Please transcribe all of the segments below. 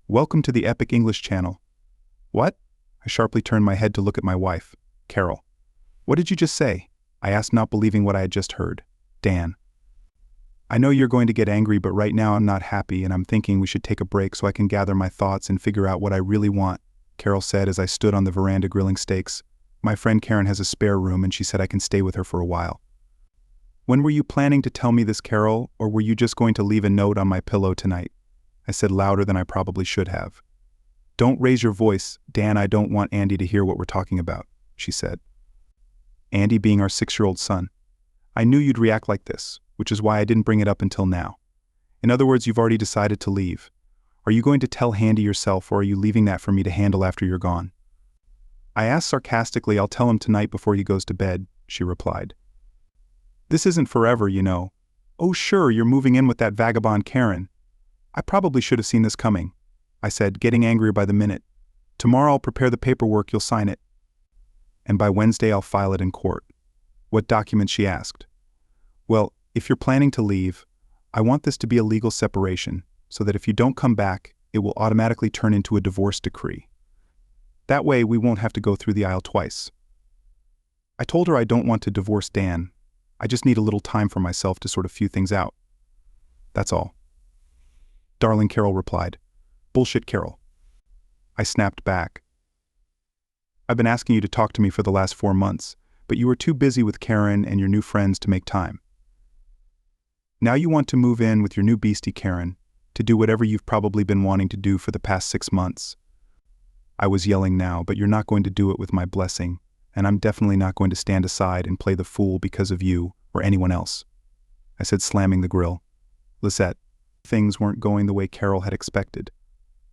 Welcome to the Epic English channel. What? I sharply turned my head to look at my wife, Carol. What did you just say? I asked, not believing what I had just heard. Dan. I know you're going to get angry, but right now I'm not happy and I'm thinking we should take a break so I can gather my thoughts and figure out what I really want, Carol said as I stood on the veranda grilling steaks. My friend Karin has a spare room and she said I can stay with her for a while. When were you planning to tell me this, Carol, or were you just going to leave a note on my pillow tonight? I said louder than I probably should have. Don't raise your voice, Dan, I don't want Andy to hear what we're talking about, she said. Andy being our 6-year-old son. I knew you'd react like this, which is why I didn't bring it up until now. In other words, you've already decided to leave. Are you going to tell Andy yourself, or are you leaving that for me to handle after you're gone? I asked sarcastically. I'll tell him tonight before he goes to bed, she replied. This isn't forever, you know. Oh sure, you're moving in with that vagabond Karin. I probably should have seen this coming, I said, getting angrier by the minute. Tomorrow I'll prepare the paperwork, you'll sign it. And by Wednesday I'll file it in court. What documents, she asked. Well, if you're planning to leave, I want this to be a legal separation, so that if you don't come back, it will automatically turn into a divorce decree. That way we won't have to go through the aisle twice. I told her I don't want to divorce Dan. I just need a little time for myself to sort a few things out. That's all. Darling, Carol replied. Bullshit, Carol. I snapped back. I've been asking you to talk to me for the last 4 months, but you were too busy with Karin and your new friends to make time. Now you want to move in with your new beastie, Karin, to do whatever you've probably been wanting to do for the past 6 months. I was yelling now, but you're not going to do it with my blessing, and I'm definitely not going to stand aside and play the fool because of you or anyone else, I said, slamming the grill. Lisette. Things weren't going the way Carol had expected.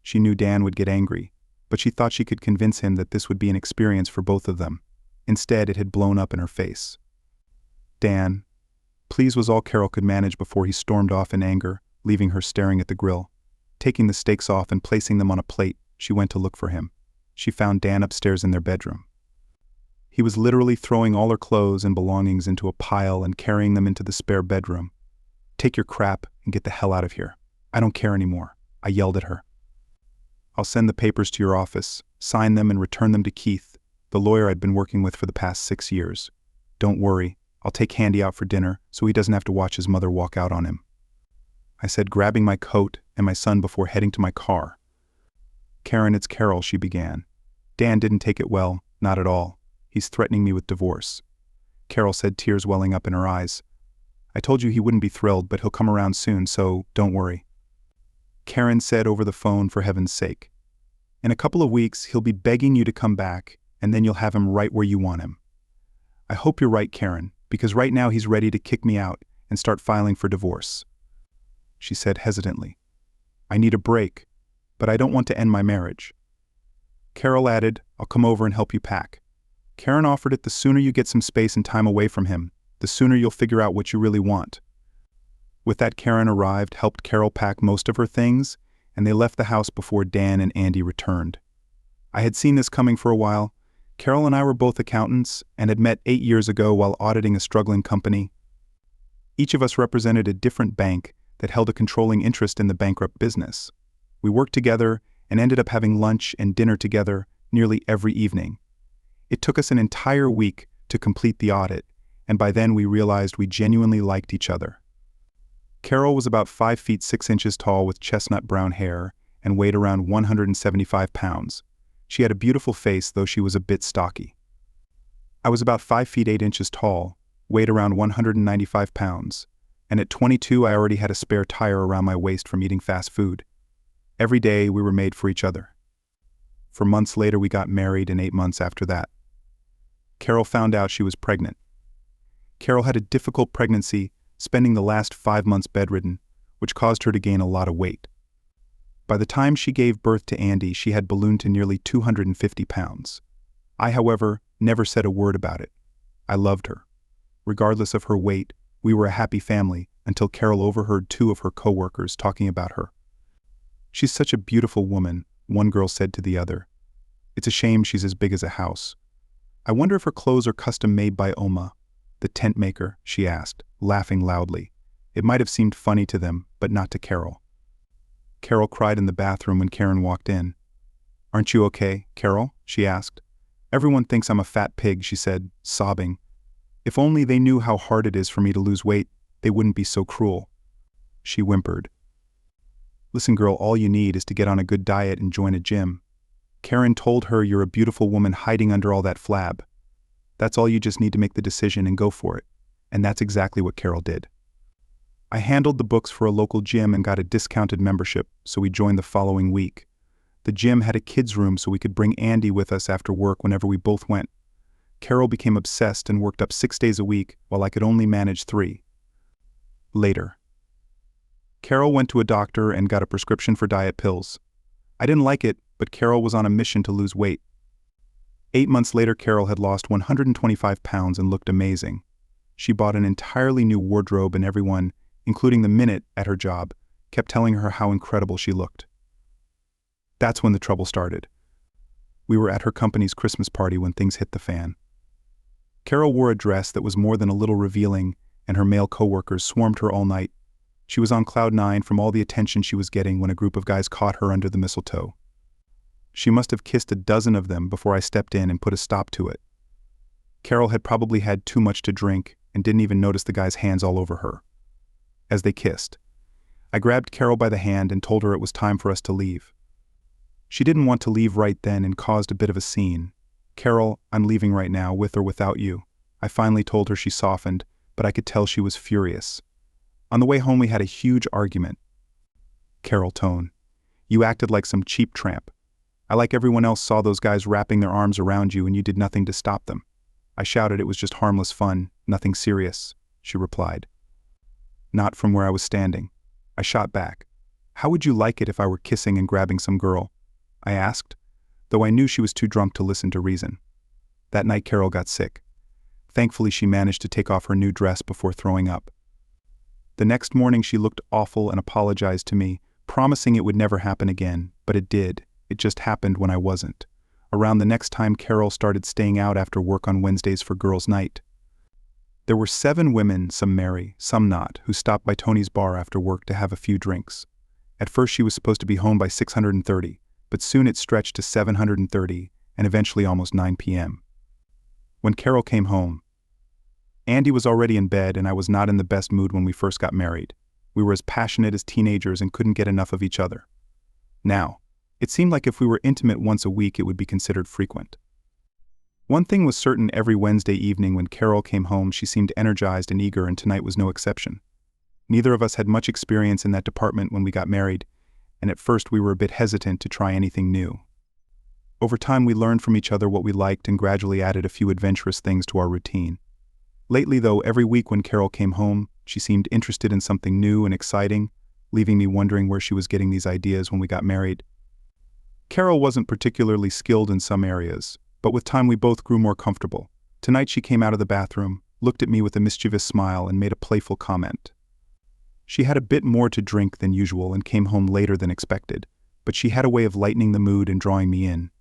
She knew Dan would get angry, but she thought she could convince him that this would be an experience for both of them. Instead, it had blown up in her face. Dan, please, was all Carol could manage before he stormed off in anger, leaving her staring at the grill. Taking the steaks off and placing them on a plate, she went to look for him. She found Dan upstairs in their bedroom. He was literally throwing all her clothes and belongings into a pile and carrying them into the spare bedroom. Take your crap and get the hell out of here. I don't care anymore, I yelled at her. I'll send the papers to your office, sign them and return them to Keith, the lawyer I'd been working with for the past 6 years. Don't worry, I'll take Andy out for dinner so he doesn't have to watch his mother walk out on him, I said, grabbing my coat and my son before heading to my car. Karin, it's Carol, she began. Dan didn't take it well, not at all. He's threatening me with divorce, Carol said, tears welling up in her eyes. I told you he wouldn't be thrilled, but he'll come around soon, so don't worry. Karin said over the phone, for heaven's sake. In a couple of weeks, he'll be begging you to come back, and then you'll have him right where you want him. I hope you're right, Karin, because right now he's ready to kick me out and start filing for divorce, she said hesitantly. I need a break, but I don't want to end my marriage. Carol added, I'll come over and help you pack. Karin offered it. The sooner you get some space and time away from him, the sooner you'll figure out what you really want. With that, Karin arrived, helped Carol pack most of her things, and they left the house before Dan and Andy returned. I had seen this coming for a while. Carol and I were both accountants and had met 8 years ago while auditing a struggling company. Each of us represented a different bank that held a controlling interest in the bankrupt business. We worked together and ended up having lunch and dinner together nearly every evening. It took us an entire week to complete the audit, and by then we realized we genuinely liked each other. Carol was about 5 feet 6 inches tall with chestnut brown hair and weighed around 175 pounds. She had a beautiful face, though she was a bit stocky. I was about 5 feet 8 inches tall, weighed around 195 pounds, and at 22 I already had a spare tire around my waist from eating fast food. Every day we were made for each other. For months later we got married, and 8 months after that, Carol found out she was pregnant. Carol had a difficult pregnancy, spending the last 5 months bedridden, which caused her to gain a lot of weight. By the time she gave birth to Andy, she had ballooned to nearly 250 pounds. I, however, never said a word about it. I loved her. Regardless of her weight, we were a happy family until Carol overheard 2 of her co-workers talking about her. She's such a beautiful woman, one girl said to the other. It's a shame she's as big as a house. I wonder if her clothes are custom made by Oma, the tent maker, she asked, laughing loudly. It might have seemed funny to them, but not to Carol. Carol cried in the bathroom when Karin walked in. "Aren't you okay, Carol?" she asked. "Everyone thinks I'm a fat pig," she said, sobbing. "If only they knew how hard it is for me to lose weight, they wouldn't be so cruel." She whimpered. "Listen, girl, all you need is to get on a good diet and join a gym." Karin told her, "You're a beautiful woman hiding under all that flab. That's all, you just need to make the decision and go for it." And that's exactly what Carol did. I handled the books for a local gym and got a discounted membership, so we joined the following week. The gym had a kids' room so we could bring Andy with us after work whenever we both went. Carol became obsessed and worked up 6 days a week, while I could only manage 3. Later, Carol went to a doctor and got a prescription for diet pills. I didn't like it, but Carol was on a mission to lose weight. 8 months later, Carol had lost 125 pounds and looked amazing. She bought an entirely new wardrobe, and everyone, including the minute at her job, kept telling her how incredible she looked. That's when the trouble started. We were at her company's Christmas party when things hit the fan. Carol wore a dress that was more than a little revealing, and her male coworkers swarmed her all night. She was on cloud 9 from all the attention she was getting when a group of guys caught her under the mistletoe. She must have kissed a dozen of them before I stepped in and put a stop to it. Carol had probably had too much to drink and didn't even notice the guys' hands all over her. As they kissed, I grabbed Carol by the hand and told her it was time for us to leave. She didn't want to leave right then and caused a bit of a scene. "Carol, I'm leaving right now, with or without you." I finally told her. She softened, but I could tell she was furious. On the way home, we had a huge argument. Carol tone. "You acted like some cheap tramp. I, like everyone else, saw those guys wrapping their arms around you and you did nothing to stop them." I shouted. "It was just harmless fun, nothing serious," she replied. Not from where I was standing. I shot back. "How would you like it if I were kissing and grabbing some girl?" I asked, though I knew she was too drunk to listen to reason. That night, Carol got sick. Thankfully, she managed to take off her new dress before throwing up. The next morning, she looked awful and apologized to me, promising it would never happen again, but it did. It just happened when I wasn't. Around the next time, Carol started staying out after work on Wednesdays for girls' night. There were 7 women, some merry, some not, who stopped by Tony's bar after work to have a few drinks. At first, she was supposed to be home by 6:30, but soon it stretched to 7:30 and eventually almost 9 p.m. When Carol came home, Andy was already in bed, and I was not in the best mood when we first got married. We were as passionate as teenagers and couldn't get enough of each other. Now, it seemed like if we were intimate once a week, it would be considered frequent. One thing was certain: every Wednesday evening when Carol came home, she seemed energized and eager, and tonight was no exception. Neither of us had much experience in that department when we got married, and at first we were a bit hesitant to try anything new. Over time, we learned from each other what we liked and gradually added a few adventurous things to our routine. Lately, though, every week when Carol came home, she seemed interested in something new and exciting, leaving me wondering where she was getting these ideas when we got married. Carol wasn't particularly skilled in some areas, but with time we both grew more comfortable. Tonight she came out of the bathroom, looked at me with a mischievous smile, and made a playful comment. She had a bit more to drink than usual and came home later than expected, but she had a way of lightening the mood and drawing me in.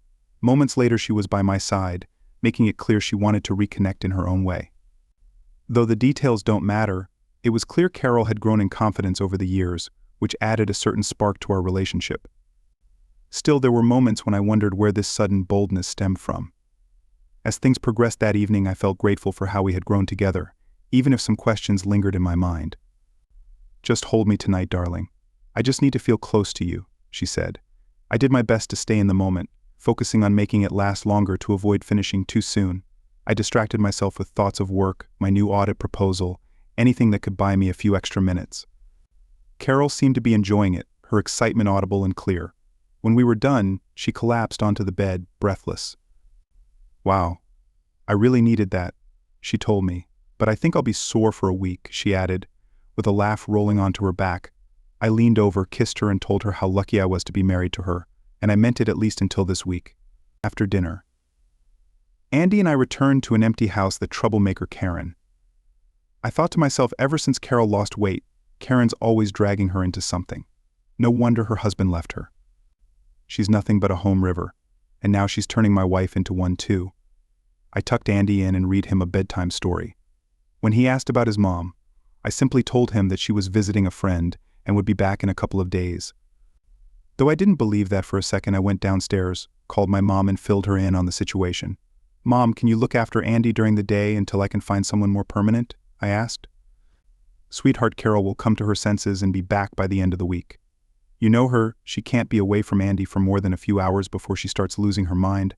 Moments later, she was by my side, making it clear she wanted to reconnect in her own way. Though the details don't matter, it was clear Carol had grown in confidence over the years, which added a certain spark to our relationship. Still, there were moments when I wondered where this sudden boldness stemmed from. As things progressed that evening, I felt grateful for how we had grown together, even if some questions lingered in my mind. "Just hold me tonight, darling. I just need to feel close to you," she said. I did my best to stay in the moment, focusing on making it last longer to avoid finishing too soon. I distracted myself with thoughts of work, my new audit proposal, anything that could buy me a few extra minutes. Carol seemed to be enjoying it, her excitement audible and clear. When we were done, she collapsed onto the bed, breathless. "Wow, I really needed that," she told me, "but I think I'll be sore for a week," she added, with a laugh rolling onto her back. I leaned over, kissed her, and told her how lucky I was to be married to her, and I meant it at least until this week. After dinner, Andy and I returned to an empty house, the troublemaker Karin. I thought to myself, ever since Carol lost weight, Karin's always dragging her into something. No wonder her husband left her. She's nothing but a home river, and now she's turning my wife into one too. I tucked Andy in and read him a bedtime story. When he asked about his mom, I simply told him that she was visiting a friend and would be back in a couple of days. Though I didn't believe that for a second, I went downstairs, called my mom and filled her in on the situation. "Mom, can you look after Andy during the day until I can find someone more permanent?" I asked. "Sweetheart, Carol will come to her senses and be back by the end of the week. You know her, she can't be away from Andy for more than a few hours before she starts losing her mind,"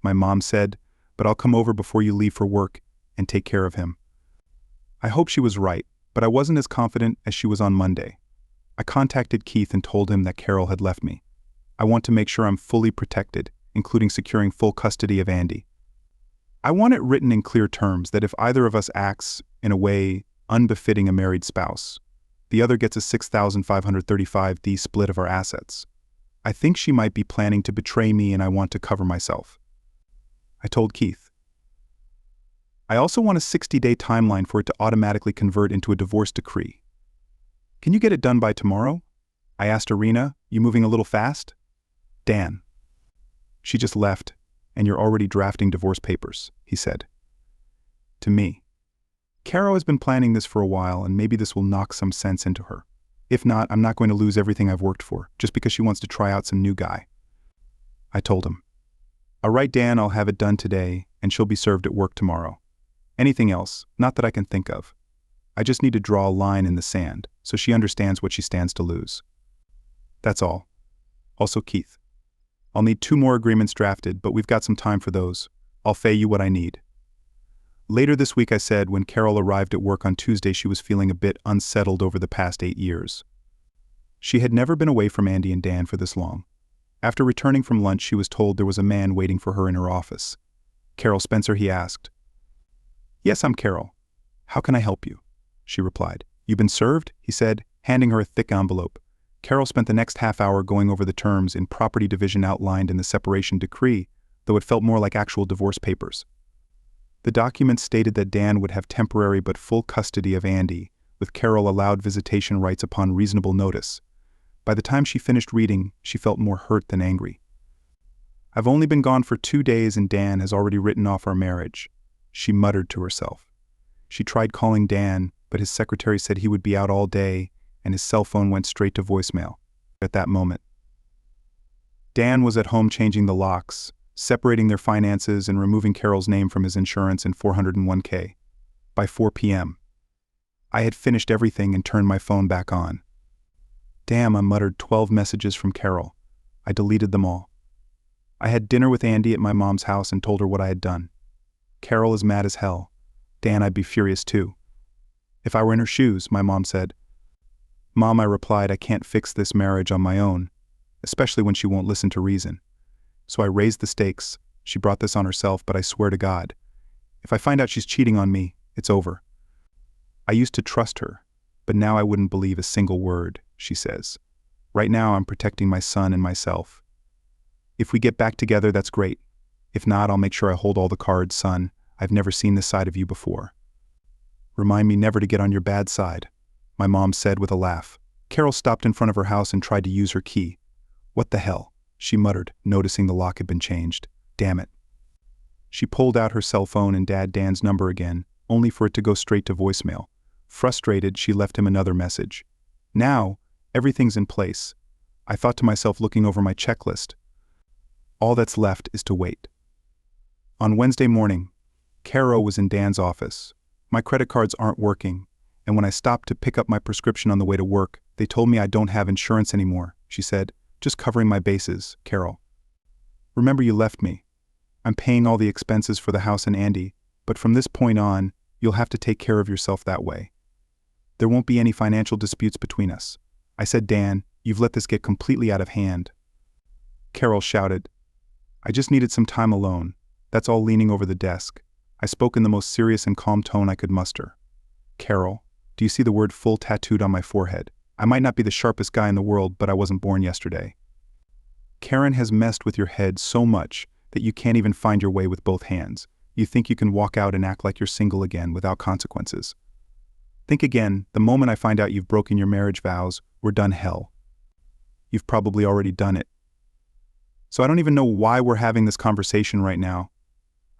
my mom said, "but I'll come over before you leave for work and take care of him." I hope she was right, but I wasn't as confident as she was on Monday. I contacted Keith and told him that Carol had left me. I want to make sure I'm fully protected, including securing full custody of Andy. I want it written in clear terms that if either of us acts in a way unbefitting a married spouse, the other gets a $6,535 split of our assets. I think she might be planning to betray me and I want to cover myself. I told Keith. I also want a 60-day timeline for it to automatically convert into a divorce decree. "Can you get it done by tomorrow?" I asked Irina. "You moving a little fast?" "Dan. She just left, and you're already drafting divorce papers," he said. To me. "Caro has been planning this for a while, and maybe this will knock some sense into her. If not, I'm not going to lose everything I've worked for, just because she wants to try out some new guy." I told him. "All right, Dan, I'll have it done today, and she'll be served at work tomorrow. Anything else, not that I can think of. I just need to draw a line in the sand, so she understands what she stands to lose. That's all. Also, Keith. I'll need 2 more agreements drafted, but we've got some time for those. I'll pay you what I need." Later this week, I said, when Carol arrived at work on Tuesday, she was feeling a bit unsettled over the past 8 years. She had never been away from Andy and Dan for this long. After returning from lunch, she was told there was a man waiting for her in her office. "Carol Spencer?" he asked. "Yes, I'm Carol. How can I help you?" she replied. "You've been served?" he said, handing her a thick envelope. Carol spent the next half hour going over the terms in property division outlined in the separation decree, though it felt more like actual divorce papers. The document stated that Dan would have temporary but full custody of Andy, with Carol allowed visitation rights upon reasonable notice. By the time she finished reading, she felt more hurt than angry. "I've only been gone for 2 days and Dan has already written off our marriage," she muttered to herself. She tried calling Dan, but his secretary said he would be out all day, and his cell phone went straight to voicemail. At that moment, Dan was at home changing the locks, separating their finances and removing Carol's name from his insurance and 401k. By 4 p.m., I had finished everything and turned my phone back on. "Damn," I muttered. 12 messages from Carol. I deleted them all. I had dinner with Andy at my mom's house and told her what I had done. Carol is mad as hell. Dan, I'd be furious too. If I were in her shoes, my mom said. "Mom," I replied, "I can't fix this marriage on my own, especially when she won't listen to reason." So I raised the stakes. She brought this on herself, but I swear to God, if I find out she's cheating on me, it's over. "I used to trust her, but now I wouldn't believe a single word," she says. "Right now I'm protecting my son and myself. If we get back together, that's great. If not, I'll make sure I hold all the cards, son. I've never seen this side of you before." "Remind me never to get on your bad side," my mom said with a laugh. Carol stopped in front of her house and tried to use her key. "What the hell?" she muttered, noticing the lock had been changed. "Damn it." She pulled out her cell phone and Dan's number again, only for it to go straight to voicemail. Frustrated, she left him another message. "Now, everything's in place," I thought to myself, looking over my checklist. "All that's left is to wait." On Wednesday morning, Caro was in Dan's office. "My credit cards aren't working, and when I stopped to pick up my prescription on the way to work, they told me I don't have insurance anymore," she said. "Just covering my bases, Carol. Remember, you left me. I'm paying all the expenses for the house and Andy, but from this point on, you'll have to take care of yourself that way. There won't be any financial disputes between us." I said, "Dan, you've let this get completely out of hand." Carol shouted, "I just needed some time alone. That's all," leaning over the desk. I spoke in the most serious and calm tone I could muster. "Carol, do you see the word full tattooed on my forehead? I might not be the sharpest guy in the world, but I wasn't born yesterday. Karin has messed with your head so much that you can't even find your way with both hands. You think you can walk out and act like you're single again without consequences. Think again. The moment I find out you've broken your marriage vows, we're done hell. You've probably already done it. So I don't even know why we're having this conversation right now.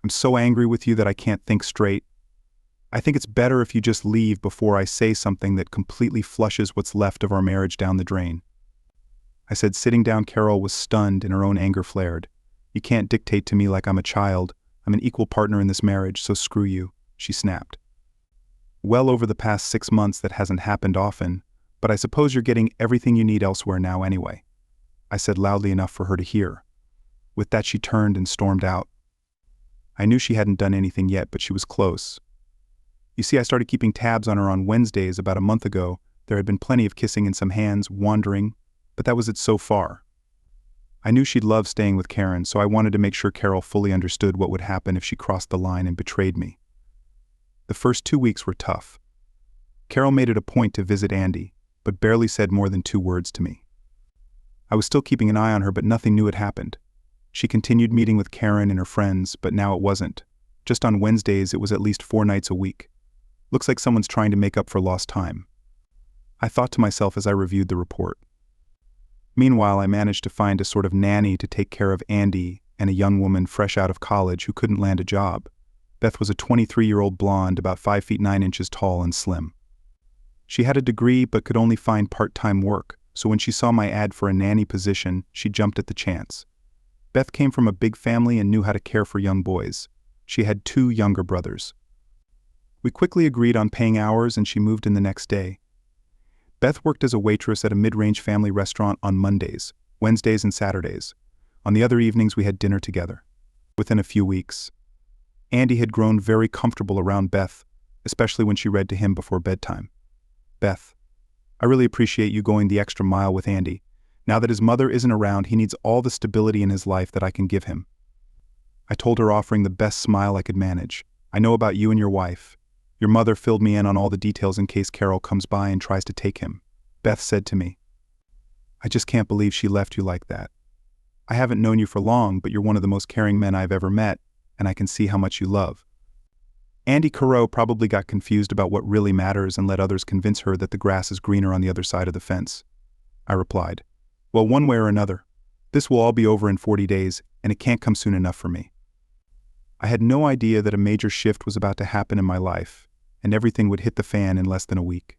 I'm so angry with you that I can't think straight. I think it's better if you just leave before I say something that completely flushes what's left of our marriage down the drain." I said, sitting down. Carol was stunned and her own anger flared. You can't dictate to me like I'm a child. I'm an equal partner in this marriage, so screw you, she snapped. Well, over the past 6 months that hasn't happened often, but I suppose you're getting everything you need elsewhere now anyway, I said loudly enough for her to hear. With that, she turned and stormed out. I knew she hadn't done anything yet, but she was close. You see, I started keeping tabs on her on Wednesdays about a month ago. There had been plenty of kissing and some hands wandering, but that was it so far. I knew she'd love staying with Karin, so I wanted to make sure Carol fully understood what would happen if she crossed the line and betrayed me. The first 2 weeks were tough. Carol made it a point to visit Andy, but barely said more than 2 words to me. I was still keeping an eye on her, but nothing new had happened. She continued meeting with Karin and her friends, but now it wasn't. Just on Wednesdays, it was at least 4 nights a week. Looks like someone's trying to make up for lost time, I thought to myself as I reviewed the report. Meanwhile, I managed to find a sort of nanny to take care of Andy and a young woman fresh out of college who couldn't land a job. Beth was a 23-year-old blonde, about 5 feet 9 inches tall and slim. She had a degree but could only find part-time work, so when she saw my ad for a nanny position, she jumped at the chance. Beth came from a big family and knew how to care for young boys. She had 2 younger brothers. We quickly agreed on paying hours and she moved in the next day. Beth worked as a waitress at a mid-range family restaurant on Mondays, Wednesdays and Saturdays. On the other evenings we had dinner together. Within a few weeks, Andy had grown very comfortable around Beth, especially when she read to him before bedtime. Beth, I really appreciate you going the extra mile with Andy. Now that his mother isn't around, he needs all the stability in his life that I can give him. I told her, offering the best smile I could manage. I know about you and your wife. Your mother filled me in on all the details in case Carol comes by and tries to take him. Beth said to me, I just can't believe she left you like that. I haven't known you for long, but you're one of the most caring men I've ever met, and I can see how much you love. Andy Carreau probably got confused about what really matters and let others convince her that the grass is greener on the other side of the fence. I replied, well, one way or another, this will all be over in 40 days, and it can't come soon enough for me. I had no idea that a major shift was about to happen in my life, and everything would hit the fan in less than a week.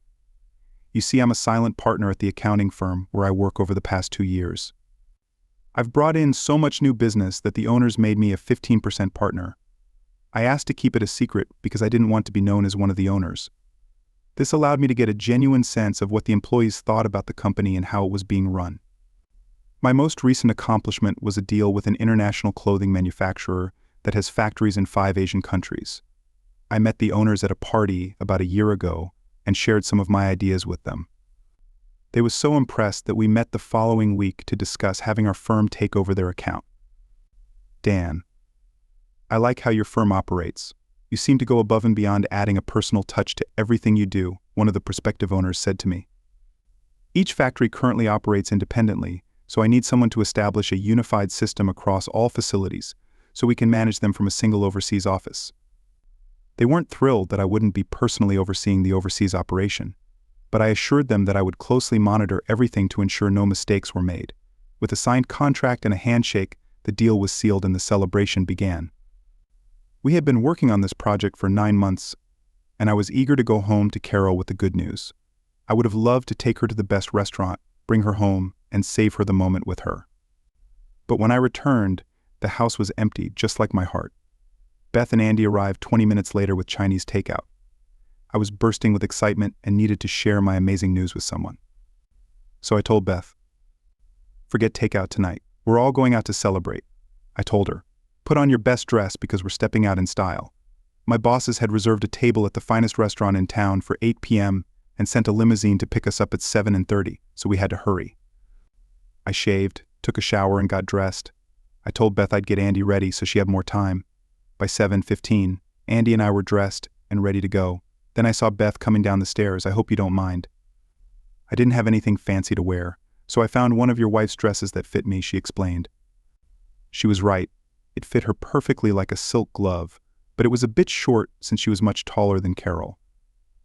You see, I'm a silent partner at the accounting firm where I work over the past 2 years. I've brought in so much new business that the owners made me a 15% partner. I asked to keep it a secret because I didn't want to be known as one of the owners. This allowed me to get a genuine sense of what the employees thought about the company and how it was being run. My most recent accomplishment was a deal with an international clothing manufacturer that has factories in 5 Asian countries. I met the owners at a party about a year ago and shared some of my ideas with them. They were so impressed that we met the following week to discuss having our firm take over their account. Dan, I like how your firm operates. You seem to go above and beyond, adding a personal touch to everything you do, one of the prospective owners said to me. Each factory currently operates independently, so I need someone to establish a unified system across all facilities so we can manage them from a single overseas office. They weren't thrilled that I wouldn't be personally overseeing the overseas operation, but I assured them that I would closely monitor everything to ensure no mistakes were made. With a signed contract and a handshake, the deal was sealed and the celebration began. We had been working on this project for 9 months, and I was eager to go home to Carol with the good news. I would have loved to take her to the best restaurant, bring her home, and save her the moment with her. But when I returned, the house was empty, just like my heart. Beth and Andy arrived 20 minutes later with Chinese takeout. I was bursting with excitement and needed to share my amazing news with someone. So I told Beth, forget takeout tonight. We're all going out to celebrate. I told her, put on your best dress because we're stepping out in style. My bosses had reserved a table at the finest restaurant in town for 8 p.m. and sent a limousine to pick us up at 7:30, so we had to hurry. I shaved, took a shower, and got dressed. I told Beth I'd get Andy ready so she had more time. By 7:15, Andy and I were dressed and ready to go. Then I saw Beth coming down the stairs. I hope you don't mind. I didn't have anything fancy to wear, so I found one of your wife's dresses that fit me, she explained. She was right. It fit her perfectly like a silk glove, but it was a bit short since she was much taller than Carol.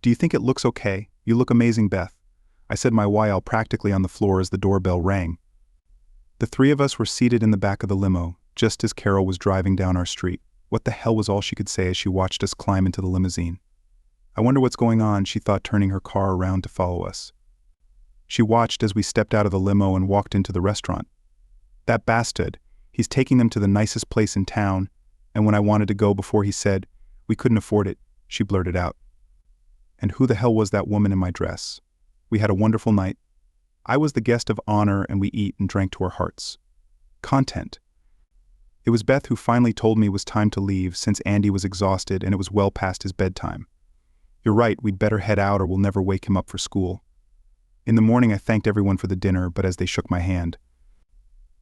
Do you think it looks okay? You look amazing, Beth. I said my YL practically on the floor as the doorbell rang. The 3 of us were seated in the back of the limo, just as Carol was driving down our street. What the hell was all she could say as she watched us climb into the limousine. I wonder what's going on, she thought, turning her car around to follow us. She watched as we stepped out of the limo and walked into the restaurant. That bastard, he's taking them to the nicest place in town, and when I wanted to go before he said, we couldn't afford it, she blurted out. And who the hell was that woman in my dress? We had a wonderful night. I was the guest of honor and we ate and drank to our hearts. Content. It was Beth who finally told me it was time to leave since Andy was exhausted and it was well past his bedtime. You're right, we'd better head out or we'll never wake him up for school. In the morning I thanked everyone for the dinner, but as they shook my hand,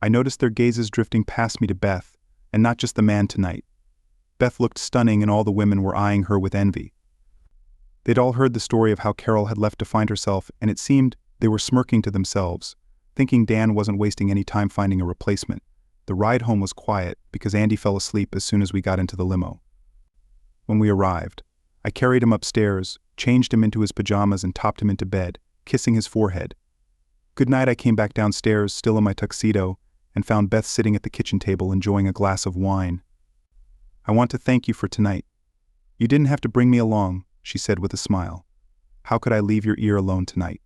I noticed their gazes drifting past me to Beth, and not just the man tonight. Beth looked stunning and all the women were eyeing her with envy. They'd all heard the story of how Carol had left to find herself, and it seemed they were smirking to themselves, thinking Dan wasn't wasting any time finding a replacement. The ride home was quiet because Andy fell asleep as soon as we got into the limo. When we arrived, I carried him upstairs, changed him into his pajamas and topped him into bed, kissing his forehead. Good night. I came back downstairs, still in my tuxedo, and found Beth sitting at the kitchen table enjoying a glass of wine. I want to thank you for tonight. You didn't have to bring me along, she said with a smile. How could I leave your ear alone tonight?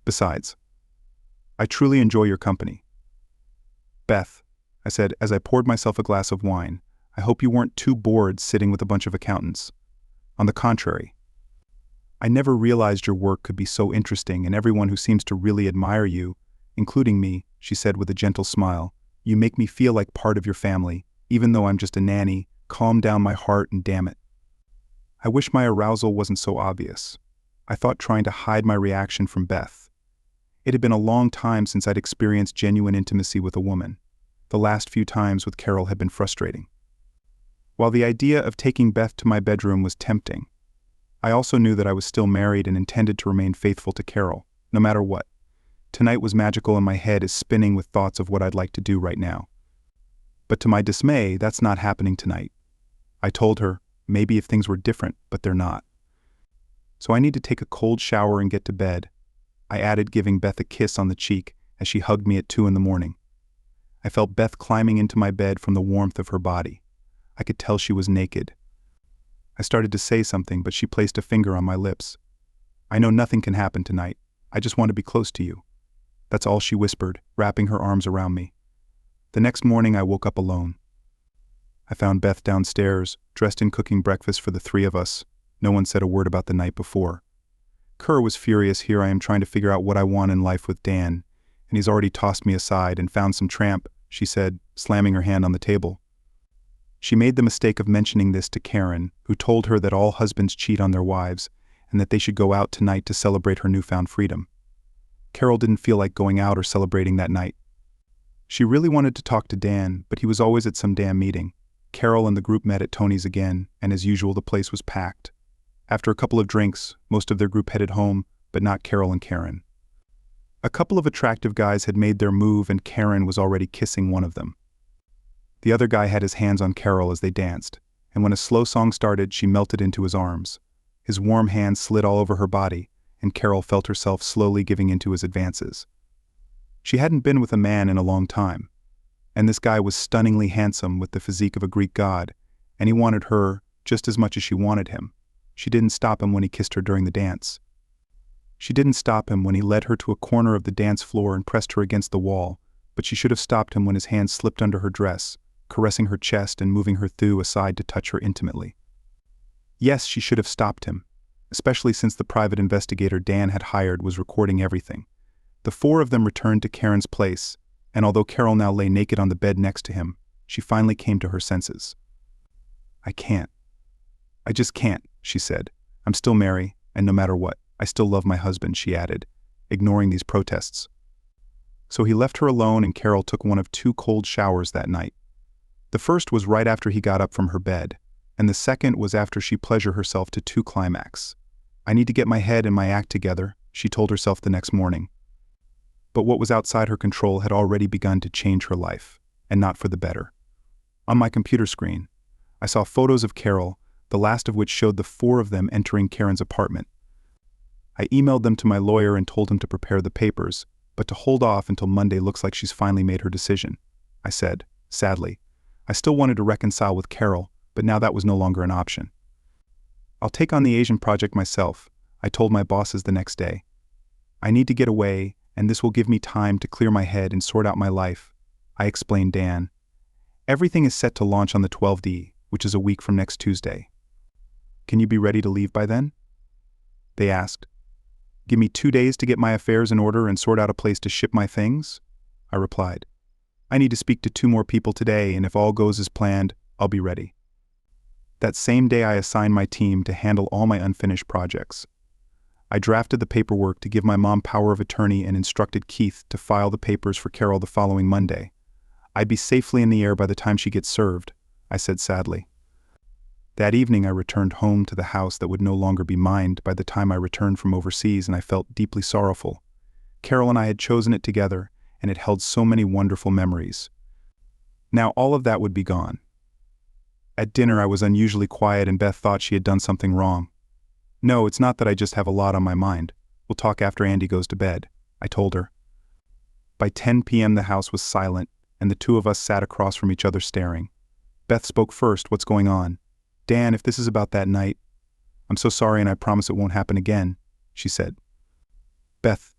Besides, I truly enjoy your company. Beth, I said as I poured myself a glass of wine, I hope you weren't too bored sitting with a bunch of accountants. On the contrary, I never realized your work could be so interesting and everyone who seems to really admire you, including me, she said with a gentle smile, you make me feel like part of your family, even though I'm just a nanny. Calm down my heart and damn it. I wish my arousal wasn't so obvious. I thought trying to hide my reaction from Beth. It had been a long time since I'd experienced genuine intimacy with a woman. The last few times with Carol had been frustrating. While the idea of taking Beth to my bedroom was tempting, I also knew that I was still married and intended to remain faithful to Carol, no matter what. Tonight was magical and my head is spinning with thoughts of what I'd like to do right now. But to my dismay, that's not happening tonight. I told her, maybe if things were different, but they're not. So I need to take a cold shower and get to bed, I added, giving Beth a kiss on the cheek as she hugged me at 2 a.m. I felt Beth climbing into my bed from the warmth of her body. I could tell she was naked. I started to say something, but she placed a finger on my lips. I know nothing can happen tonight. I just want to be close to you. That's all she whispered, wrapping her arms around me. The next morning I woke up alone. I found Beth downstairs, dressed and cooking breakfast for the 3 of us. No one said a word about the night before. Kerr was furious. Here I am trying to figure out what I want in life with Dan, and he's already tossed me aside and found some tramp, she said, slamming her hand on the table. She made the mistake of mentioning this to Karin, who told her that all husbands cheat on their wives and that they should go out tonight to celebrate her newfound freedom. Carol didn't feel like going out or celebrating that night. She really wanted to talk to Dan, but he was always at some damn meeting. Carol and the group met at Tony's again, and as usual the place was packed. After a couple of drinks, most of their group headed home, but not Carol and Karin. A couple of attractive guys had made their move and Karin was already kissing one of them. The other guy had his hands on Carol as they danced, and when a slow song started, she melted into his arms. His warm hands slid all over her body, and Carol felt herself slowly giving into his advances. She hadn't been with a man in a long time, and this guy was stunningly handsome with the physique of a Greek god, and he wanted her just as much as she wanted him. She didn't stop him when he kissed her during the dance. She didn't stop him when he led her to a corner of the dance floor and pressed her against the wall, but she should have stopped him when his hands slipped under her dress, caressing her chest and moving her thigh aside to touch her intimately. Yes, she should have stopped him, especially since the private investigator Dan had hired was recording everything. The 4 of them returned to Karen's place, and although Carol now lay naked on the bed next to him, she finally came to her senses. I can't. I just can't, she said. I'm still Mary, and no matter what, I still love my husband, she added, ignoring these protests. So he left her alone and Carol took one of 2 cold showers that night. The first was right after he got up from her bed, and the second was after she pleasured herself to climax. I need to get my head and my act together, she told herself the next morning. But what was outside her control had already begun to change her life, and not for the better. On my computer screen, I saw photos of Carol, the last of which showed the 4 of them entering Karen's apartment. I emailed them to my lawyer and told him to prepare the papers, but to hold off until Monday. Looks like she's finally made her decision, I said, sadly. I still wanted to reconcile with Carol, but now that was no longer an option. I'll take on the Asian project myself, I told my bosses the next day. I need to get away, and this will give me time to clear my head and sort out my life, I explained Dan. Everything is set to launch on the 12th, which is a week from next Tuesday. Can you be ready to leave by then? They asked. Give me 2 days to get my affairs in order and sort out a place to ship my things? I replied. I need to speak to 2 more people today, and if all goes as planned, I'll be ready. That same day I assigned my team to handle all my unfinished projects. I drafted the paperwork to give my mom power of attorney and instructed Keith to file the papers for Carol the following Monday. I'd be safely in the air by the time she gets served, I said sadly. That evening I returned home to the house that would no longer be mine by the time I returned from overseas, and I felt deeply sorrowful. Carol and I had chosen it together, and it held so many wonderful memories. Now all of that would be gone. At dinner I was unusually quiet, and Beth thought she had done something wrong. No, it's not that, I just have a lot on my mind. We'll talk after Andy goes to bed, I told her. By 10 p.m. the house was silent, and the 2 of us sat across from each other staring. Beth spoke first. What's going on? Dan, if this is about that night, I'm so sorry and I promise it won't happen again, she said. Beth,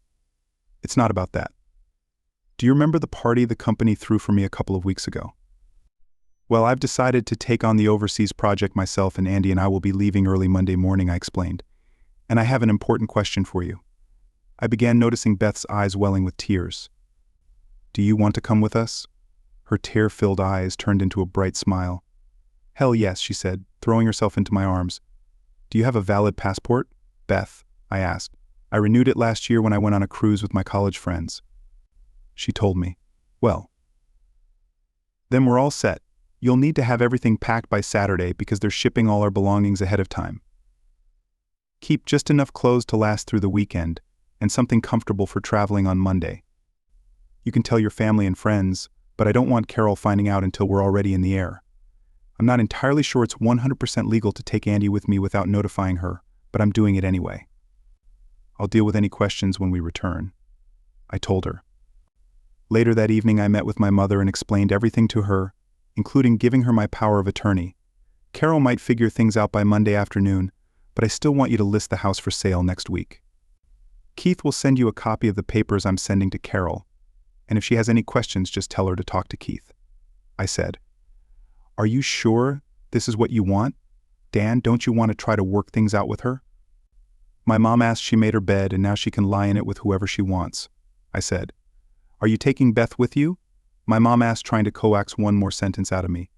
it's not about that. Do you remember the party the company threw for me a couple of weeks ago? Well, I've decided to take on the overseas project myself, and Andy and I will be leaving early Monday morning, I explained. And I have an important question for you. I began noticing Beth's eyes welling with tears. Do you want to come with us? Her tear-filled eyes turned into a bright smile. Hell yes, she said, throwing herself into my arms. Do you have a valid passport, Beth? I asked. I renewed it last year when I went on a cruise with my college friends. She told me. Well, then we're all set. You'll need to have everything packed by Saturday because they're shipping all our belongings ahead of time. Keep just enough clothes to last through the weekend, and something comfortable for traveling on Monday. You can tell your family and friends, but I don't want Carol finding out until we're already in the air. I'm not entirely sure it's 100% legal to take Andy with me without notifying her, but I'm doing it anyway. I'll deal with any questions when we return, I told her. Later that evening I met with my mother and explained everything to her, including giving her my power of attorney. Carol might figure things out by Monday afternoon, but I still want you to list the house for sale next week. Keith will send you a copy of the papers I'm sending to Carol, and if she has any questions, just tell her to talk to Keith, I said. Are you sure this is what you want? Dan, don't you want to try to work things out with her? My mom asked. She made her bed and now she can lie in it with whoever she wants, I said. Are you taking Beth with you? My mom asked, trying to coax one more sentence out of me.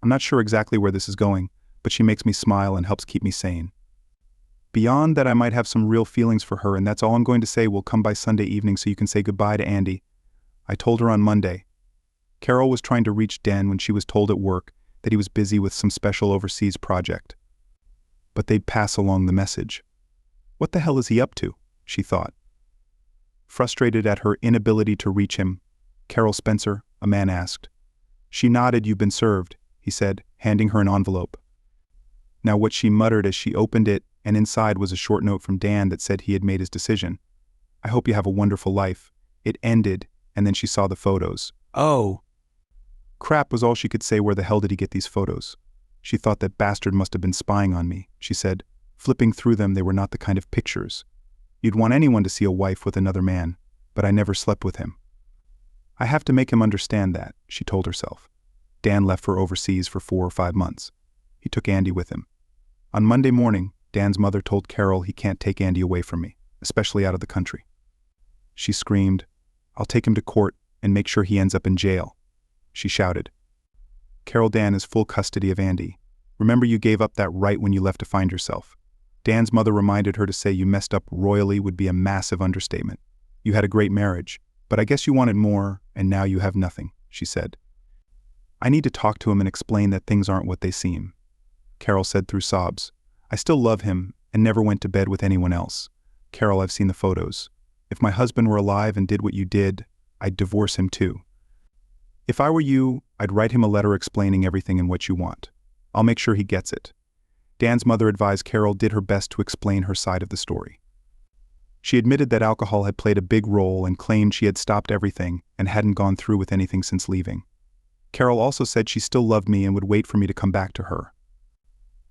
I'm not sure exactly where this is going, but she makes me smile and helps keep me sane. Beyond that, I might have some real feelings for her, and that's all I'm going to say. We'll come by Sunday evening so you can say goodbye to Andy, I told her on Monday. Carol was trying to reach Dan when she was told at work that he was busy with some special overseas project. But they'd pass along the message. What the hell is he up to? She thought. Frustrated at her inability to reach him, Carol Spencer, a man asked. She nodded. You've been served, he said, handing her an envelope. Now what she muttered as she opened it, and inside was a short note from Dan that said he had made his decision. I hope you have a wonderful life. It ended, and then she saw the photos. Oh! Crap was all she could say. Where the hell did he get these photos? She thought that bastard must have been spying on me, she said. Flipping through them, they were not the kind of pictures. You'd want anyone to see a wife with another man, but I never slept with him. I have to make him understand that, she told herself. Dan left for overseas for 4 or 5 months. He took Andy with him. On Monday morning, Dan's mother told Carol he can't take Andy away from me, especially out of the country. She screamed, I'll take him to court and make sure he ends up in jail, she shouted. Carol, Dan is full custody of Andy. Remember, you gave up that right when you left to find yourself. Dan's mother reminded her to say you messed up royally would be a massive understatement. You had a great marriage, but I guess you wanted more, and now you have nothing, she said. I need to talk to him and explain that things aren't what they seem, Carol said through sobs. I still love him and never went to bed with anyone else. Carol, I've seen the photos. If my husband were alive and did what you did, I'd divorce him too. If I were you, I'd write him a letter explaining everything and what you want. I'll make sure he gets it. Dan's mother advised. Carol did her best to explain her side of the story. She admitted that alcohol had played a big role and claimed she had stopped everything and hadn't gone through with anything since leaving. Carol also said she still loved me and would wait for me to come back to her.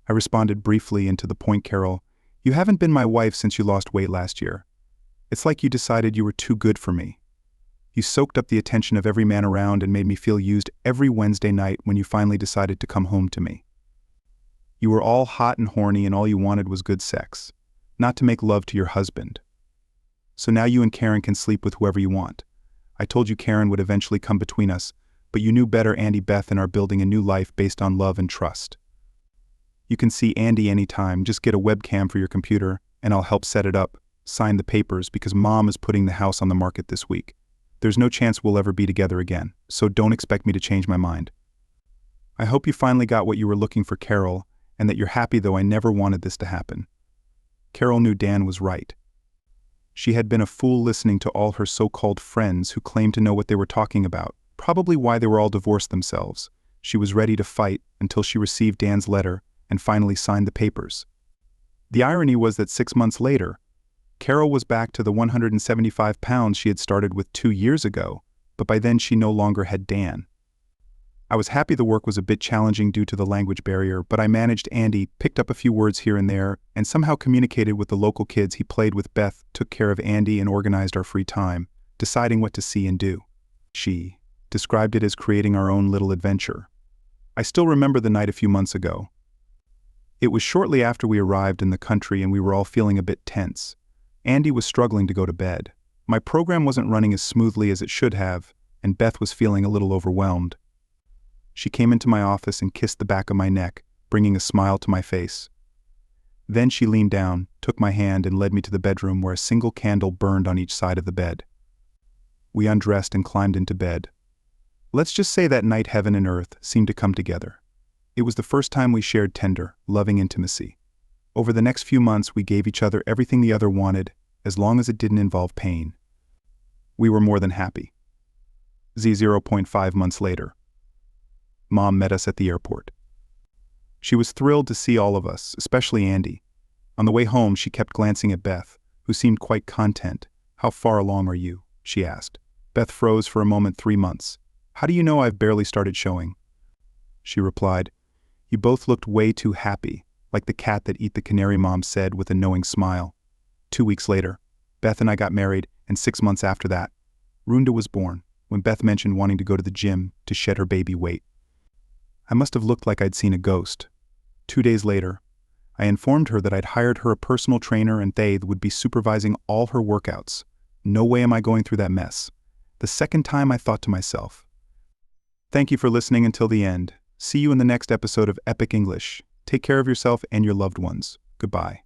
I responded briefly and to the point. Carol, you haven't been my wife since you lost weight last year. It's like you decided you were too good for me. You soaked up the attention of every man around and made me feel used every Wednesday night when you finally decided to come home to me. You were all hot and horny and all you wanted was good sex, not to make love to your husband. So now you and Karin can sleep with whoever you want. I told you Karin would eventually come between us, but you knew better. Andy, Beth, and are building a new life based on love and trust. You can see Andy anytime. Just get a webcam for your computer and I'll help set it up. Sign the papers because Mom is putting the house on the market this week. There's no chance we'll ever be together again, so don't expect me to change my mind. I hope you finally got what you were looking for, Carol, and that you're happy, though I never wanted this to happen. Carol knew Dan was right. She had been a fool listening to all her so-called friends who claimed to know what they were talking about, probably why they were all divorced themselves. She was ready to fight until she received Dan's letter and finally signed the papers. The irony was that 6 months later, Carol was back to the 175 pounds she had started with 2 years ago, but by then she no longer had Dan. I was happy the work was a bit challenging due to the language barrier, but I managed. Andy picked up a few words here and there and somehow communicated with the local kids. He played with Beth, took care of Andy, and organized our free time, deciding what to see and do. She described it as creating our own little adventure. I still remember the night a few months ago. It was shortly after we arrived in the country and we were all feeling a bit tense. Andy was struggling to go to bed. My program wasn't running as smoothly as it should have, and Beth was feeling a little overwhelmed. She came into my office and kissed the back of my neck, bringing a smile to my face. Then she leaned down, took my hand, and led me to the bedroom where a single candle burned on each side of the bed. We undressed and climbed into bed. Let's just say that night heaven and earth seemed to come together. It was the first time we shared tender, loving intimacy. Over the next few months, we gave each other everything the other wanted, as long as it didn't involve pain. We were more than happy. 0.5 months later. Mom met us at the airport. She was thrilled to see all of us, especially Andy. On the way home, she kept glancing at Beth, who seemed quite content. "How far along are you?" she asked. Beth froze for a moment. 3 months. "How do you know? I've barely started showing." She replied, "You both looked way too happy, like the cat that ate the canary," Mom said with a knowing smile. 2 weeks later, Beth and I got married, and 6 months after that, Runda was born, when Beth mentioned wanting to go to the gym to shed her baby weight. I must have looked like I'd seen a ghost. 2 days later, I informed her that I'd hired her a personal trainer and they would be supervising all her workouts. No way am I going through that mess. The second time I thought to myself, thank you for listening until the end. See you in the next episode of Epic English. Take care of yourself and your loved ones. Goodbye.